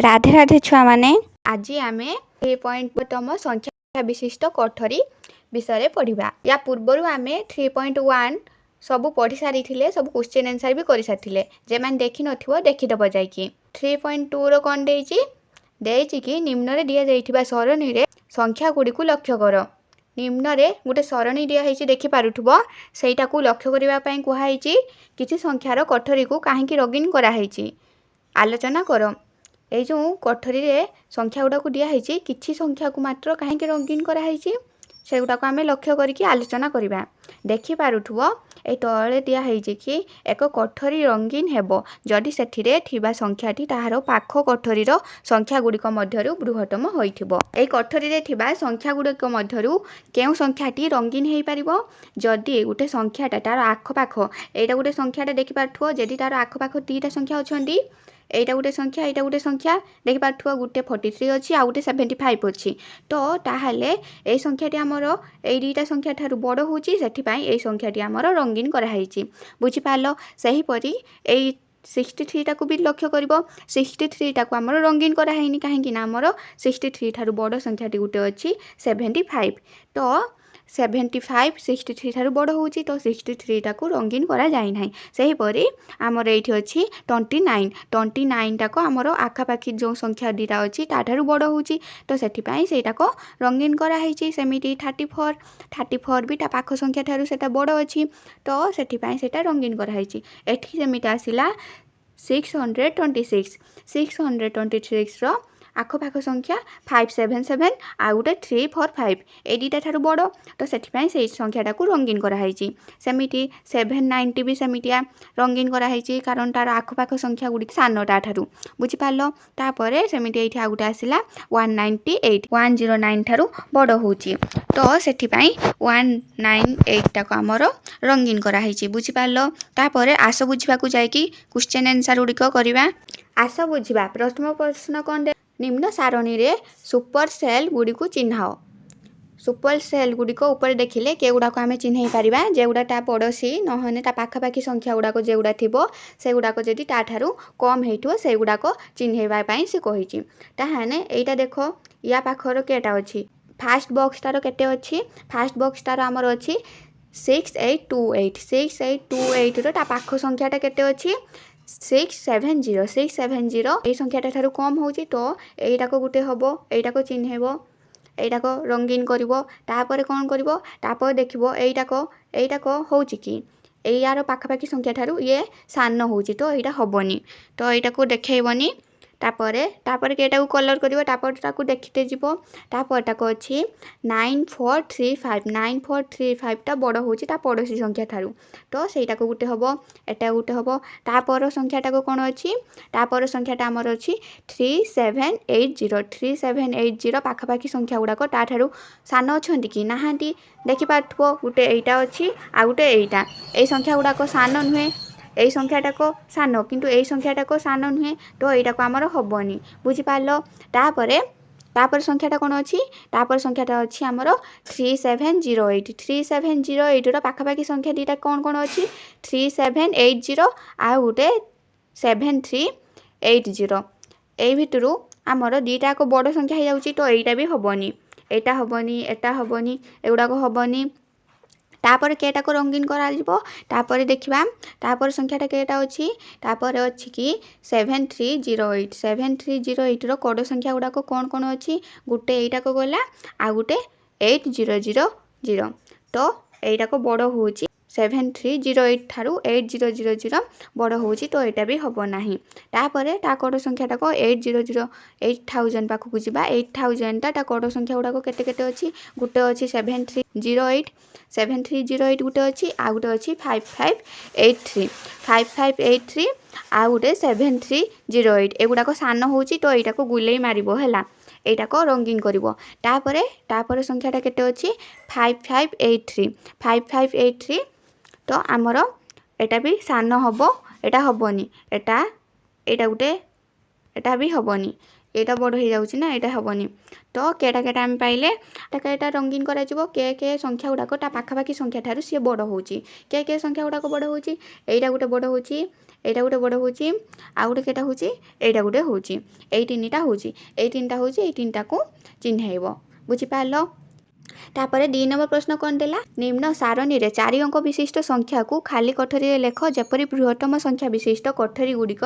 राधे राधे छुआ माने आज आम 3.2 संख्या विशिष्ट कोठरी विषय पढ़ा। या पूर्वर आम 3.1 सब पढ़ी सारी सब क्वेश्चन आंसर भी कर सारी जे मैंने देखी न देखीदब जाकि 3.2 रो कौन देची कि निम्न रे दिया जाइथिबा सरणी रे संख्या गुडी को लक्ष्य कर। निम्न रे गोटे सरणी दिया है देखि पारुथबो सेटा को लक्ष्य करबा पई कुहाइछि किछि संख्यार कोठरी को काहेकि रॉगिन करा हैछि आलोचना कर। ये जो कोठरी रे संख्या गुड़ा को दिया है किछि संख्या को मात्र काहेकि रंगीन करा है से गुड़ा को आम लक्ष्य करके आलोचना करबा। देखि पारुथबो ए तळे दिया है कि एक कोठरी रंगीन हेबो जदि सेथिरे थिबा संख्याटी ताहार पाख कोठरी रो संख्या गुड़िक मध्यरु बृहत्तम होइथिबो। ए कोठरी रे थिबा संख्या गुड़िक मध्यरु केउ संख्याटी रंगीन हेइ परिबो जदि गुटे संख्याटा तार आख पाख एटा गुटे संख्याटा देखि पारुथबो जदि तार आख पाख तीटा संख्या अछंती एटा गुटे संख्या देखि पारुथबो गुटे 43 अछि आ गुटे 75 अछि तो ताहाले ए संख्याटी हमर ए दुईटा संख्या थारु बड़ होची सेठी पई ए संख्याटी हमर रंगीन करा हैछि। बुझि पालो सही परी ए 63 टाको भी लक्ष्य करिवो 63 टाको हमर रंगीन करा हैनी काहेकि ना हमर 63 थारु बड़ संख्याटी गुटे अछि 75 तो 75 63 थारु बड़ होची तो 63 टाको रंगीन करा जाय नाही। सही परी हमर एठी अछि 29 टाको हमर आखापाखी जो संख्या दीटा अछि ता थारु बड़ होची तो सेठी पई सेटाको रंगीन करा हैची। सेमिति 34 भी ता पाख संख्या थारु सेटा बड़ अछि तो सेठी पई सेटा रंगीन करा हैची। एठी सेमिति आसिला 626 रो आखपाख संख्या 577 आ गोटे 345 ए दुईटा ठारू बड़ तो सेठिपई से संख्याटा को रंगीन करा हैची। सेमिति 790 भी सेमितिया रंगीन करा हैची कारण तार आखपाख संख्या गुडी सानटा ठारू बुझि पालो। तापरे सेमिति एठी आ गोटे आसिला 109 ठारू बड़ होची तो सेठिपई 198 टाको हमर रंगीन करा हैची बुझि पालो। तापरे आस बुझिबा को जाय कि क्वेश्चन आंसर गुडी को करबा। आस बुझिबा प्रथम प्रश्न कोन निम्न सारणी रे सुपर सेल गुडी को चिन्हाओ। सुपर सेल गुडी को ऊपर देखिले के गुडा को आमे चिन्हई परिबा जे गुडा ता पड़ोसी नहने ता पाखापाखी संख्या गुडा को जे गुडा थिबो से गुडा को जदी ता थारु कम हेइथो से गुडा को चिन्हैबा पई से कहिछि। ताहाने एटा देखो या पाखरो केटा अछि फर्स्ट बॉक्स तारो केते अछि फर्स्ट बॉक्स तारो हमर अछि 6828 रो ता पाख संख्याटा केते अछि 670 ए संख्याटा थारु कम होची तो एटा को गुटे हबो एटा को चिन्हेबो एटा को रंगीन करिवो तापर कोन करिवो तापर देखिवो एटा को होची कि ए यार पाखापाखी संख्या थारु ये सान होची तो एटा हबोनी तो एटा को देखेइबोनी। तापर केटा को कलर करिवो तापर ताको देखिते जिवो तापर ताको अछि 9435 ता बड़ होची ता पड़ोसी संख्या थारु तो सेटा को गुटे हबो एटा गुटे हबो। तापर संख्याटा को कोन अछि तापर संख्याटा हमर अछि 3780 पाखापाखी संख्या गुडा को ता थारु सान अछंती कि नाहांती देखि पाथबो गुटे एटा अछि आ गुटे एटा ए संख्या गुडा को सान नुहे ए संख्याटा को सान किंतु ए संख्याटा को सान नुहे तो एटा को हमर हबोनी बुझि पालो। तापर संख्याटा कोन अछि तापर संख्याटा अछि हमर 3708 रो पाखापाखी संख्या दीटा कोन अछि 3780 आ गुटे 7380 ए भितरु हमर दीटा को बड़ संख्या हे जाउची तो एटा भी हबोनी एटा हबोनी एगुडा को हबोनी। तापर केटा को रंगीन करा जिवो तापर देखिबा तापर संख्याटा केटा अछि तापर अछि कि 7308 रो कोड संख्या गुडा को कोन अछि गुटे एटा को गला आ गुटे 8000 तो एटा को बड़ होची 7308 थारु 8000 बड़ होची तो एटा भी हबो नाही। तापर ता कोड संख्याटा को 8000 पाखु को जिबा 8000 ता कोड संख्या गुडा को केते केते अछि गुटे अछि 7308 गुटे अछि आ गुटे अछि 5583 आ गुटे 7308 एगुडा को सान होची तो एटा को गुलेई मारिबो हैला एटा को रंगीन करिवो। तापर संख्याटा केते अछि 5583 तो आमर एटा भी सान हबो एटा हबोनी एटा गुटे एटा भी हबोनी एटा बड़ हो जाउछि ना एटा हेबनी तो केटा केटा आम पाइले एटा रंगीन करा जिवो के संख्या गुड़ाक ता पाखापाखी संख्या ठारू सी बड़ होउछि के संख्या गुड़ाक बड़ होउछि एटा गुटे बड़ होउछि एटा गुटे बड़ होउछि आ गुटे केटा होउछि एटा गुटे होउछि एई तीनटा होउछि एई तीनटा होउछि एई तीनटा को चिन्हैबो बुझि पालो। तापरे 2 नंबर प्रश्न कौन देला निम्न सारणी रे 4 अंक विशिष्ट संख्या को खाली कोठरी रे लेख जेपरि बृहत्तम संख्या विशिष्ट कोठरी गुड़िक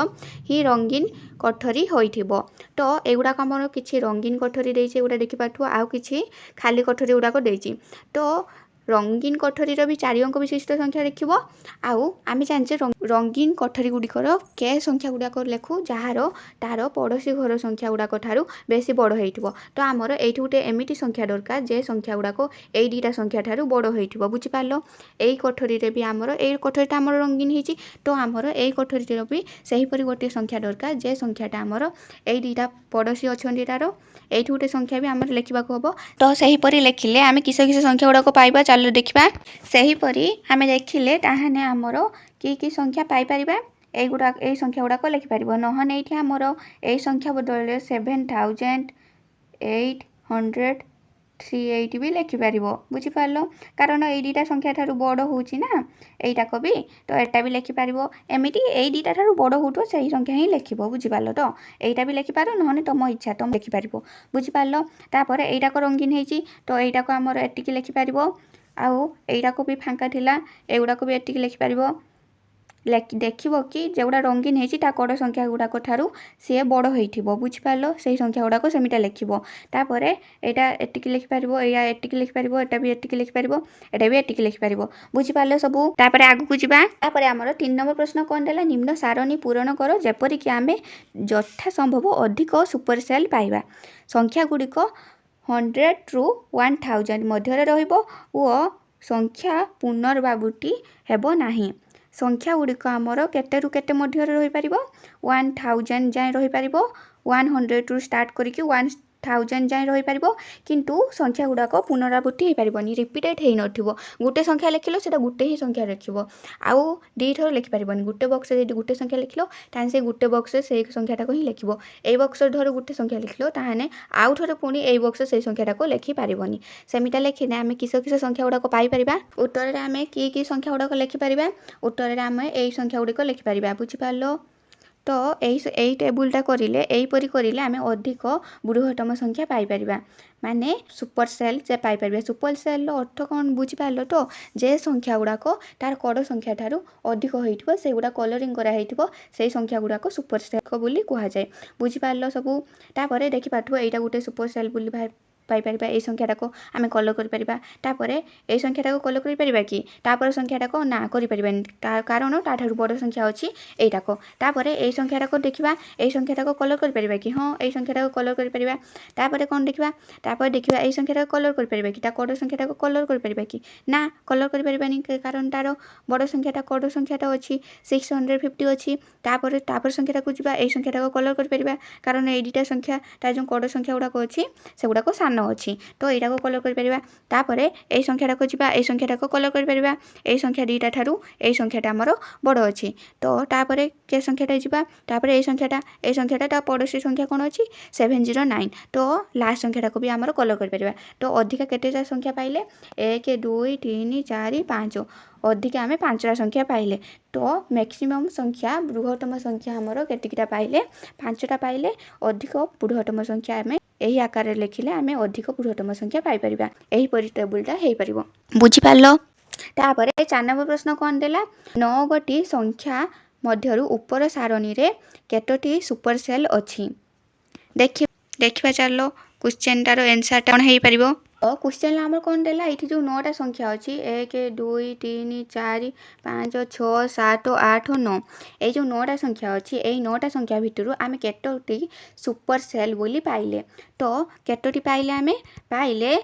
ही रंगीन कोठरी होइथिबो तो एगुडा हमर किछि रंगीन कोठरी देइछे एगुडा देखि पाथु आउ किछि खाली कोठरी गुडा को देइछि तो रंगीन कोठरीर भी 4 अंक विशिष्ट संख्या देखिबो आउ आमे जानचे रंगीन कोठरी गुड़िकर के संख्या गुड़ाक लेखु जार तार पड़ोसी घर संख्या गुड़ाक ठारू बेसी बड़ होइथिबो तो आमर एइठी गुटे एमिटी संख्या दरकार जे संख्या गुड़ाक एई दुईटा संख्या ठारू बड़ होइथिबो बुझि पारलो। एई कोठरी रे भी आमर एई कोठरीटा आमर रंगीन हिची तो आमर एई कोठरीर भी सही परि गोटे संख्या दरकार जे संख्याटा आमर एई दुईटा पड़ोसी अछन्ती तार एइठी गुटे संख्या भी आमर लेखिबाको हबो तो सही परि लेखिले आमे किस किस संख्या गुड़ाक पाइबा चलो देखा सही परी आमे देखिले ताहाने आमर की संख्या पाई परिबा एगुडा ए संख्या गुड़ाक लिखिपार नहने ये आमर ए संख्या बदल 7838 भी लिखिपार बुझिपार कारण ये दुईटा संख्या ठारू बड़ होउछि ना एटाक भी तो एटा भी लिखिपार एमिटी ए दुईटा ठारू बड़ होउथो सही संख्या ही लिखिबो बुझिपार तो एटा भी लिखिपार नहने तुम इच्छा तुम लिखिपार बुझिपार तापर एटाक रंगीन होइछि तो एटाक आमर एटिकी लिखिपार आउ एटा को भी फांका थिला एगुडा को भी एटिकी लिखिपार देखिबो कि जेगुडा रंगीन हेछि ता कड़ संख्या गुड़ाक ठारू सी बड़ होइथिबो बुझिपारलो सही संख्या गुड़ाक सेमिटा लिखिबो तापरे एटा एटिकी लिखिपारिबो एया एटिकी लिखिपारिबो एटा भी एटिकी लिखिपारिबो एटा भी एटिकी लिखिपारिबो बुझिपारलो सबु। तापरे आगु जिबा तापरे हमर 3 नंबर प्रश्न कोन देला निम्न सारणी पूरण करो जेपरि कि आमे यथा संभव अधिक सुपर सेल पाइबा संख्या गुड़िक 100 रु 1000 मध्य रहिबो ओ संख्या पुनर्बाबुटी हेबो नाही संख्या गुड़िक आमर केते रु केते मध्य रही पारिबो 1000 जाय रही पारिबो 100 रु स्टार्ट करिकि 1000 जाय रही पारिबो किंतु संख्या गुड़ाक पुनरावृत्ति हो पारिबोनी रिपीटेड हेइ नथिबो गुटे संख्या लिखिलो सेटा गुटे ही संख्या लिखिबो आउ दी थर लिखि पारिबोनी गुटे बॉक्स रे गुटे संख्या लिखिलो ताने से गुटे बॉक्स रे सेई संख्याटा को ही लिखिबो एई बॉक्स रे धर गुटे संख्या लिखिलो ताने आउ थरे पुनी एई बॉक्स रे सेई संख्याटा को लिखि पारिबोनी सेमिटा लिखिने आमे किस किस संख्या गुड़ाक पाई परिबा उत्तर रे आमे की संख्या गुड़ाक लिखि परिबा उत्तर रे आमे एई संख्या गुड़िक लिखि परिबा बुझि पारलो तो यही टेबुलटा करिले एहीपरि करिले आमे अधिक बृहत्तम संख्या पाई परिबा माने सुपर सेल जे पाई परिबा सुपर सेल रो अर्थ कोन बुझि पारलो तो जे संख्या गुड़ाक तार कड़ संख्या ठारू अधिक होइथिबो से गुडा कलरिंग करा हेइथिबो से संख्या गुड़ाक सुपर सेल बोली कुहा जाय बुझि पारलो सबु। तापरे देखि पाथबो एटा गुटे सुपर सेल बोली पाई परिबा ए संख्याटा को आमे कलर करि परिबा तापरे ए संख्याटा को कलर करि परिबा कि तापर संख्याटा को ना करि परिबानी कारण ताठारु बड़ संख्या अछि एटा को तापरे ए संख्याटा को देखिबा ए संख्याटा को कलर करि परिबा कि हां ए संख्याटा को कलर करि परिबा तापरे कोन देखिबा तापर देखिबा ए संख्याटा को कलर करि परिबा कि ता कड़ संख्याटा को कलर करि परिबा कि ना कलर करि परिबानी कारण तार बड़ संख्याटा कड़ संख्याटा अछि 650 अछि तापर संख्याटा को जिबा ए संख्याटा को कलर करि परिबा कारण ए दुटा संख्या ता जो कड़ संख्या गुडा को अछि से गुडा को सान अच्छी तो यहाँ को कलर करें तापर ए संख्याटा को जी ए संख्याटा को कलर करें ए संख्या दुईटा ठारू ए संख्याटा आमर बड़ अच्छी तो तापर के संख्याटा जीवा तापर ए संख्याटा पड़ोसी संख्या कौन अच्छी 709 तो लास्ट संख्याटा को भी आमर कलर करें तो अधिका केतेटा संख्या पाइले 1 2 3 4 5 अधिका आमे 5टा संख्या पाइले तो मैक्सिमम संख्या बृहत्तम संख्या आमर केतिकिटा पाइले 5टा पाइले अधिक बृहत्तम संख्या आमे एही आकार रे लिखिले आमे अधिक बृहत्तम संख्या पाई परिबा एही परि टेबुलटा हेइ परिबो बुझि पारलो। तापरे 4 नंबर प्रश्न कोन देला 9 गोटी संख्या मध्यरु ऊपर सारणी रे केतोटी सुपर सेल अछि देखिबा चलो क्वेश्चन तारो आंसर कोन हेइ परिबो क्वेश्चन आमर कोन देला एठी जो 9टा संख्या अछि 1 2 3 4 5 6 7 8 9 ए जो 9टा संख्या अछि एई 9टा संख्या भितरु आमे केतोटी सुपर सेल बोली पाइले तो केतोटी पाइले आमे पाइले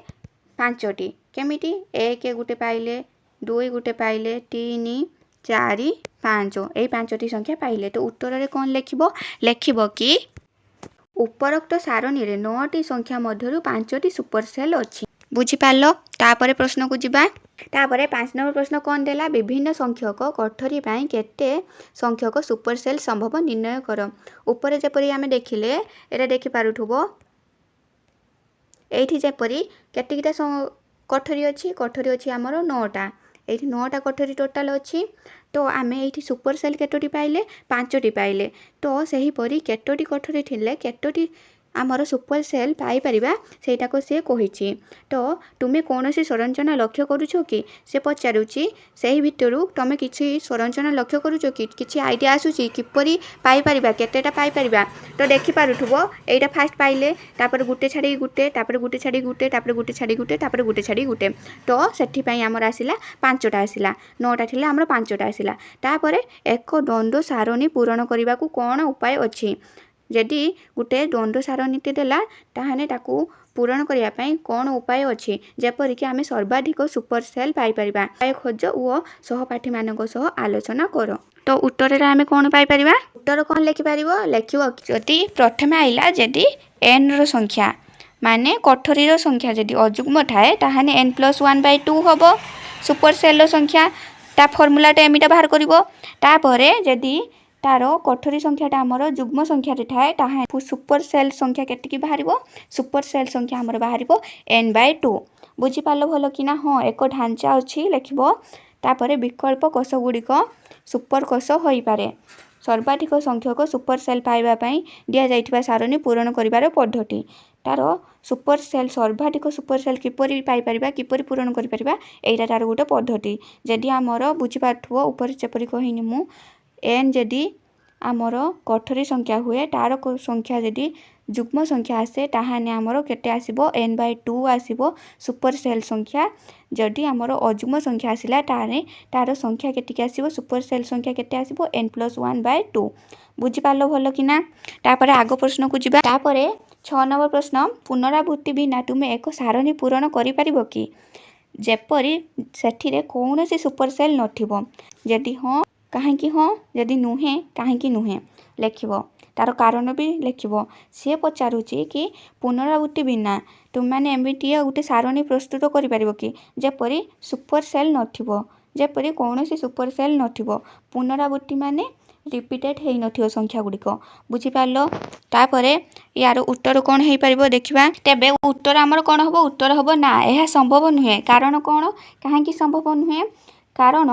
5टी केमिटी 1 गुटे पाइले 2 गुटे पाइले 3 4 5 एई 5टी संख्या पाइले तो उत्तर रे कोन लेखिबो कि उपरोक्त सारणी रे 9टी संख्या मध्यरु 5टी सुपर सेल अछि बुझिपार तापर प्रश्न को जीवा तापर 5 नंबर प्रश्न कौन देला विभिन्न संख्यक कोठरी पाई केते संख्यक सुपर सेल संभव निर्णय कर ऊपर जेपरी आमे देखिले एटा देखि पारुथबो एठी जेपरी केतेकिटा कोठरी अछि हमर 9टा एठी 9टा कोठरी टोटल अछि तो आमे एठी सुपर सेल केतोटी पाइले 5टी पाइले तो सही परी केतोटी कोठरी थिले केतोटी आमर सुपर सेल पाई परिबा सेटा को से कहिछि तो तुमे कोनोसी संरचना लक्ष्य करूछो कि से पचारुछि सेही भितरु तमे किछि संरचना लक्ष्य करूछो कि किछि आईडिया आसुछि किपरि पाई परिबा केतेटा पाई परिबा तो देखि पारुथबो एटा फास्ट पाइले तापर गुटे छाडी गुटे तापर गुटे छाडी गुटे तापर गुटे छाडी गुटे तापर गुटे छाडी गुटे तो सेठी पई हमर आसिला 5टा आसिला 9टा थिले हमर 5टा आसिला तापर एक द्वंद्व सारणी पूरण करिबा को कोन उपाय अछि जदि गोटे द्वंद्व सारणीटी देला ताहाने ताकू पूरण करिया पई कोन उपाय अछि जेपरि कि आमे सर्वाधिक सुपर सेल पाई परिबा उपाय खोज ओ सहपाठी मानको सह आलोचना करो तो उत्तर रे आमे कोन पाई परिबा उत्तर कोन लिखि परिबो लेखिबो जदि प्रथमे आइला जदि n रो संख्या माने कोठरी रो संख्या जदि अजुग्म थाए ताहाने n+1/2 हबो सुपर सेल रो संख्या ता फार्मूला टे एमिटा बाहर करिवो तापरे जदि तारो कोठरी संख्याटा हमर जुग्म संख्या रे थाए ताहा सुपर सेल संख्या केतिकी बाहरिबो सुपर सेल संख्या हमर बाहरिबो n/2 बुझि पालो भलो कि ना हां एको ढांचा अछि लेखिबो तापरे विकल्प कोष गुडी को सुपर कोष होई पारे सर्वाधिक संख्यक सुपर सेल पाइबा पई दिया जाइथिबा सारणी पूरण करिवार पद्धति तारो सुपर सेल सर्वाधिक सुपर सेल किपरि पाई परिबा किपरि पूरण करि परिबा एटा तार गोटे पद्धति जदि हमर बुझि पाथुओ ऊपर चेपरि कहिनि मु n जदि आमर कोठरी संख्या हुए तार संख्या जदि जुग्म संख्या आसे ताहाने आमर केते आसीबो n/2 आसीबो सुपर सेल संख्या जदि आमर अजुग्म संख्या आसिला तारे तार संख्या केतिके आसीबो सुपर सेल संख्या केते आसीबो n+1/2 बुझि पालो भलो किना तापरे आगो प्रश्न को जिबा तापरे 6 नंबर प्रश्न पुनरावृत्ति बिना तुमे एक सारणी पूरण करि परिबो कि जेपरि सेठिरे कोनोसी सुपर सेल नथिबो जदि हां काहेकि हाँ जदि नुहे काहेकि नुहे लेखिबो तार कारण भी लेखिबो से पचारुछि कि पुनरावृत्ति बिना तुम माने एमिटिया गुटे सारणी प्रस्तुत करि परिबो कि जेपरि सुपर सेल नथिबो जेपरि कोनोसी सुपर सेल नथिबो पुनरावृत्ति माने रिपीटेड हेई नथियो संख्या गुडी को बुझि पालो तापरे यार उत्तर कोन हेई परिबो देखिबा तेबे उत्तर हमर कोन हबो उत्तर हबो ना एहा संभव नुहे कारण कोन काहेकि संभव नुहे कारण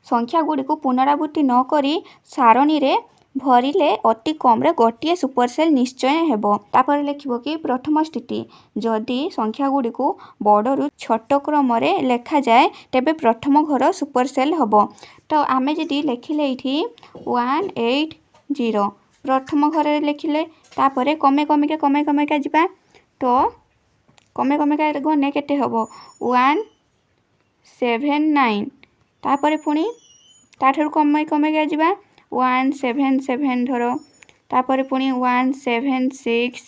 संख्या गुडी को पुनरावृत्ति न करी सारणी रे भरिले अति कम रे गोटिए सुपर सेल निश्चय हेबो तापर लेखिबो कि प्रथम स्थिति जदि संख्या गुडी को बडरु छोट क्रम रे लेखा जाए तेबे प्रथम घर सुपर सेल हबो तो आमे जदि लेखिले इठी 180 प्रथम घर रे लेखिले तापरे कमे कमे का जिबा तो कमे का गने केते हबो 179 तापरे पुणी ताठर कमे का जिबा 177 धरो तापरे पुणी 176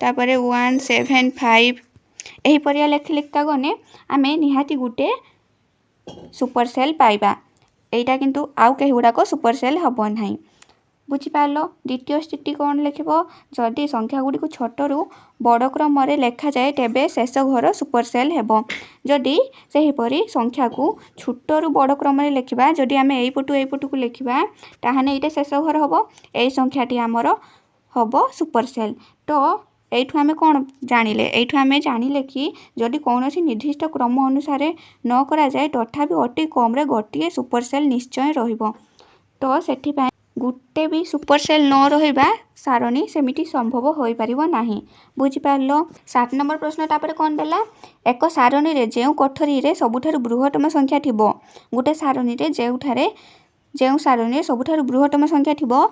तापरे 175 एही परिया लेखिका गने आमे निहाती गुटे सुपर सेल पाइबा एटा किंतु आउ केही गुडा को सुपर सेल हबो नाही बुझी पालो द्वितीय स्थिति कौन लिखिबो जदि संख्या गुडी को छोटरू बड़ क्रम रे लेखा जाए तेबे शेष घर सुपर सेल हेबो जदि सेही परी संख्या को छोटरू बड़ क्रम रे लिखिबा जदि आमे एई पटु को लिखिबा ताहाने एटा शेष घर हबो एई संख्याटी हमर हबो सुपर सेल तो एठु आमे कोन जानिले एठु आमे जानिले कि जदि कोनोसी निर्दिष्ट क्रम अनुसार न करा जाए तथापि अति कम रे गोटिए सुपर सेल निश्चय रहिबो तो सेठी पय गुटे भी सुपर सेल न रहिबा सारणी सेमिति संभव होई परिबो नाही बुझी पारलो 7 नंबर प्रश्न तापर कोन देला एक सारणी रे जेउ कोठरी रे सबुठारु बृहत्तम संख्या थिबो गुटे सारणी रे जेउ सारणी रे सबुठारु बृहत्तम संख्या थिबो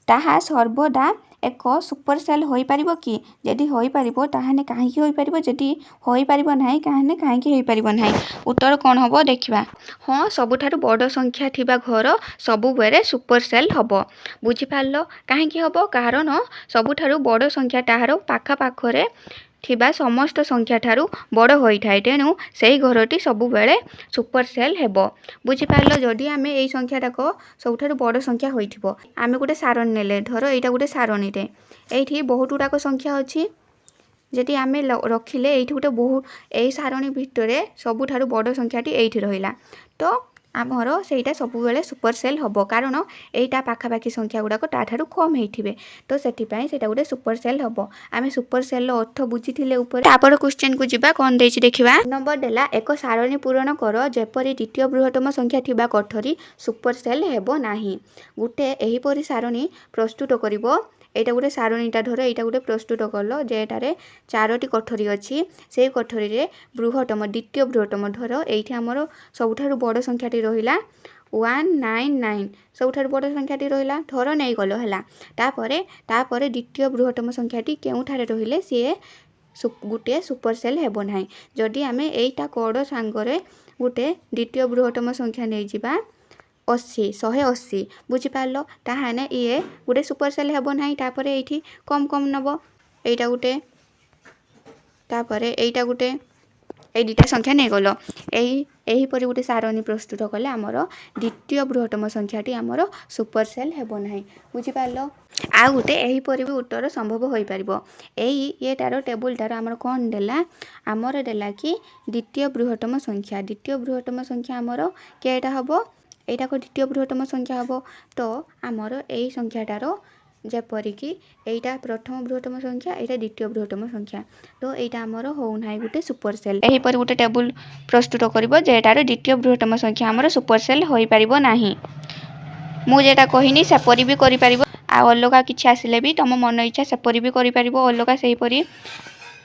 ताहा सर्वदा एक सुपर सेल होई परिबो कि जदि होई परिबो ताहाने काहेकि होई परिबो जदि होई परिबो नाही काहेने काहेकि होई परिबो नाही उत्तर कोन हबो देखिबा हां सबुठारु बड़ संख्या थिबा घर सबु बेरे सुपर सेल हबो बुझी पारलो काहेकि हबो कारण सबुठारु बड़ संख्या ताहारो पाखा पाखरे थिबा समस्त संख्या ठारू बड़ होइथाय तेणु सेही घरटी सबुबेले सुपरसेल हेबो। बुझी पारलो जदि आमे एई संख्याटाक सबुठारू बड़ संख्या होइथिबो आमे गोटे सारणी नेले धर एइटा गोटे सारणीटे एइठी बहुत गुड़ाक संख्या अछि जदि आमे रखिले एइठी गोटे बहुत एई सारणी भितरे सबुठारू बड़ संख्याटी एइठी रहिला तो आमर सेटा सबुबेले सुपरसेल हबो कारण एइटा पाखापाखी संख्या गुड़ाक ताठारू कम हेइथिबे तो सेटिपाई सेटा गोटे सुपरसेल हबो। आमे सुपरसेल रो अर्थ बुझिथिले ऊपर तापर क्वेश्चन को जिबा कोन देछि देखिबा। नंबर देला एक सारणी पूरण कर जेपरि द्वितीय बृहत्तम संख्या थिबा कठरी सुपरसेल हेबो नाही। गुटे एहिपरि सारणी प्रस्तुत करिवो एटा गोटे सारणीटा धर एटा गोटे प्रस्तुत कलो जेटारे चारोटी कठरी अछि से कठरी रे बृहत्तम द्वितीय बृहत्तम धर एइठी हमरो सबुठारू बड़ संख्याटी रहिला 199 सबुठारू बड़ संख्याटी रहिला धर नै गलो हला तापरे द्वितीय बृहत्तम संख्याटी केउठारे रहिले से गोटे सुपरसेल हेबो नाही। जदि आमे एइटा कोड सांगरे गोटे द्वितीय बृहत्तम संख्या नै जिबा 180 बुझिपारलो ताहाने ये गोटे सुपरसेल हेबो नाही। तापरे एइठी कम कम नबो एइटा गोटे तापरे एइटा गोटे एइ दुटा संख्या नै गलो एही परि गोटे सारणी प्रस्तुत कले आमर द्वितीय बृहत्तम संख्याटी आमर सुपरसेल हेबो नाही बुझिपारलो। आ गोटे एही परि भी उत्तर संभव होई परिबो एही एटार टेबुलटार आमर कोन देला आमर देला कि द्वितीय बृहत्तम संख्या आमर केटा हबो एटा को द्वितीय बृहत्तम संख्या हबो तो आमर एही संख्याटार जेपरि कि एटा प्रथम बृहत्तम संख्या एटा द्वितीय बृहत्तम संख्या तो एटा आमर हो नाही गोटे सुपरसेल एही परि गोटे टेबुल प्रस्तुत करिवो जेटार द्वितीय बृहत्तम संख्या आमर सुपरसेल होई परिबो नाही। मु जेटा कहिनी सेपरि भी करि परिबो आ अलगा किछि आसिले भी तम मन इच्छा सेपरि भी करि परिबो अलगा सेही परि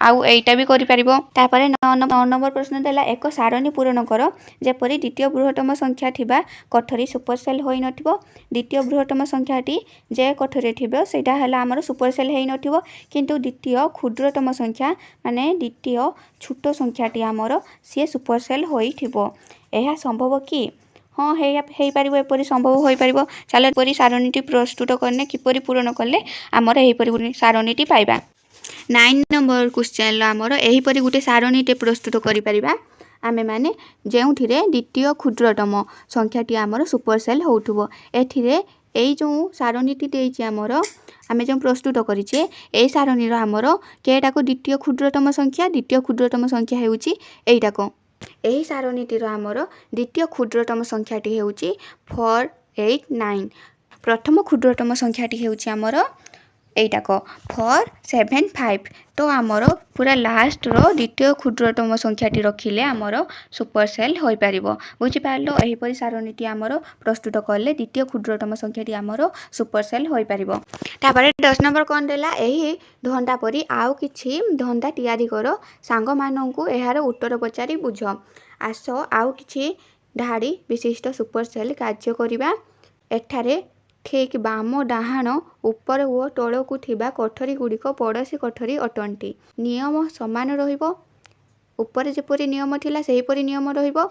आउ एइटा भी करि परिबो। तापरे 9 नंबर प्रश्न देला एक सारणी पूरण कर जेपरि द्वितीय बृहत्तम संख्या थिबा कठरी सुपरसेल होई नथिबो द्वितीय बृहत्तम संख्याटी जे कठरी थिबो सेटा हला हमर सुपरसेल हेई नथिबो किंतु द्वितीय क्षुद्रतम संख्या माने द्वितीय छोटो संख्याटी हमर से सुपरसेल होई थिबो एहा संभव कि हाँ हेई पारिबो एपरि संभव होई पारिबो। चलो एपरि सारणीटी प्रस्तुत करने किपरि पूरण कले हमर एही परि सारणीटी पाइबा। 9 नंबर क्वेश्चन आमर एही परि गुटे सारणीटे प्रस्तुत करि परिबा आमे माने जेउथिरे द्वितीय क्षुद्रतम संख्याटी आमर सुपरसेल होउथुबो एथिरे एई जो सारणीटी देइछि आमर आमे जो प्रस्तुत करिछे एई सारणीर आमर केटा को द्वितीय क्षुद्रतम संख्या हेउछि एइटा को एही सारणीटीर आमर द्वितीय क्षुद्रतम संख्याटी हेउछि 489 प्रथम क्षुद्रतम संख्याटी हेउछि आमर एइटा को 475 तो आमर पूरा लास्ट रो द्वितीय क्षुद्रतम संख्याटी रखिले आमर सुपरसेल होई परिबो बुझि पारलो। एही परि सारणीटी आमर प्रस्तुत करले द्वितीय क्षुद्रतम संख्याटी आमर सुपरसेल होई परिबो। तापरे 10 नंबर कोन देला एही धंदा परि आउ किछि धंदा तयारी करो सांग माननकु एहार उत्तर पचारि बुझ आसो आउ किछि धाडी विशिष्ट सुपरसेल कार्य करिबा एठारे ठीक बाम डाहाण ऊपर ओ तलकू थिबा कठरी गुड़िक पड़ोशी कठरी अटंती नियम समान रहिबो ऊपर जेपरि नियम थिला सेहीपरि नियम रहिबो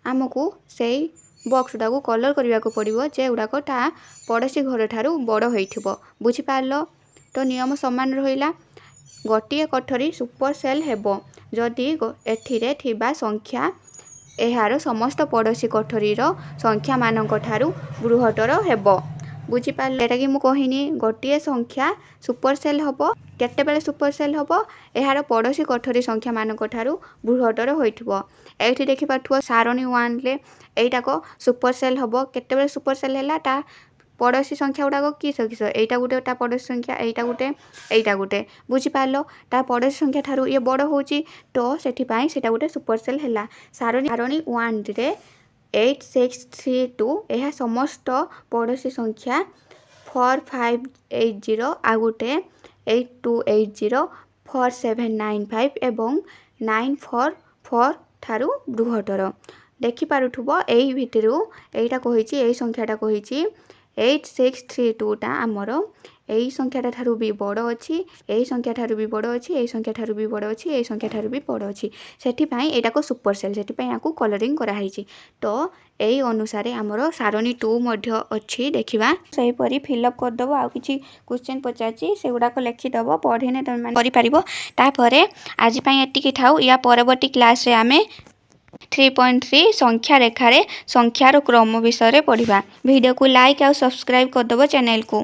आमको सेही बॉक्स टाको कलर करबाको पड़िबो जे उडाक ता पड़ोशी घर ठारू बड़ होइथिबो बुझि पारलो तो नियम समान रहिला गोटिए कठरी सुपरसेल हेबो जदि एथिरे थिबा संख्या एहार समस्त पड़ोशी कठरीर संख्या मानक ठारू बृहत्तर हेबो बुझि पारले एटा कि मु कहिनी गोटिए संख्या सुपरसेल हबो केतेबेले सुपरसेल हबो एहार पड़ोशी कठरी संख्या मानक ठारू बृहत्तर होइथिबो एठी देखि पाथुआ सारणी 1 ले एइटा को सुपरसेल हबो केतेबेले सुपरसेल हैला ता पड़ोशी संख्या गुड़ाक किस एइटा गुटे ता पड़ोशी संख्या एइटा गुटे बुझि पारलो ता पड़ोशी संख्या ठारू ये बड़ होउची तो सेठी पाई सेटा गुटे सुपरसेल हैला सारणी 1 रे 8632 एहा समस्त पड़ोशी संख्या 4580 आ गुटे 8280 4795 एवं 944 ठारू बृहत्तर देखि पारुथुबो एही भितरु एइटा कहिछि एही संख्याटा कहिछि 8632टा आमर এই সংখ্যাটা ঠারু বি বড় অছি এই সংখ্যা ঠারু বি বড় অছি এই সংখ্যা ঠারু বি বড় অছি এই সংখ্যা ঠারু বি বড় অছি সেটিপাই এটাকে সুপর সেল সেটিপাই ইয়াকু কলরিং করা হয়েছি তো এই অনুসারে আমার সারণী 2 মধ্য অছি দেখিবা সেইপরি ফিলअप করদেব আর কিছু কোশ্চেন পচারছি সেগুড়াক লেখিদেব পড়িনে তুমি করে পারিব তারপরে আজ পাই এতিকি থাও ইয়া পরবর্তী ক্লাসে আমি 3.3 संख्या रेखार संख्यार क्रम विषय पढ़ा वीडियो को लाइक और सब्सक्राइब करदेव चैनल को।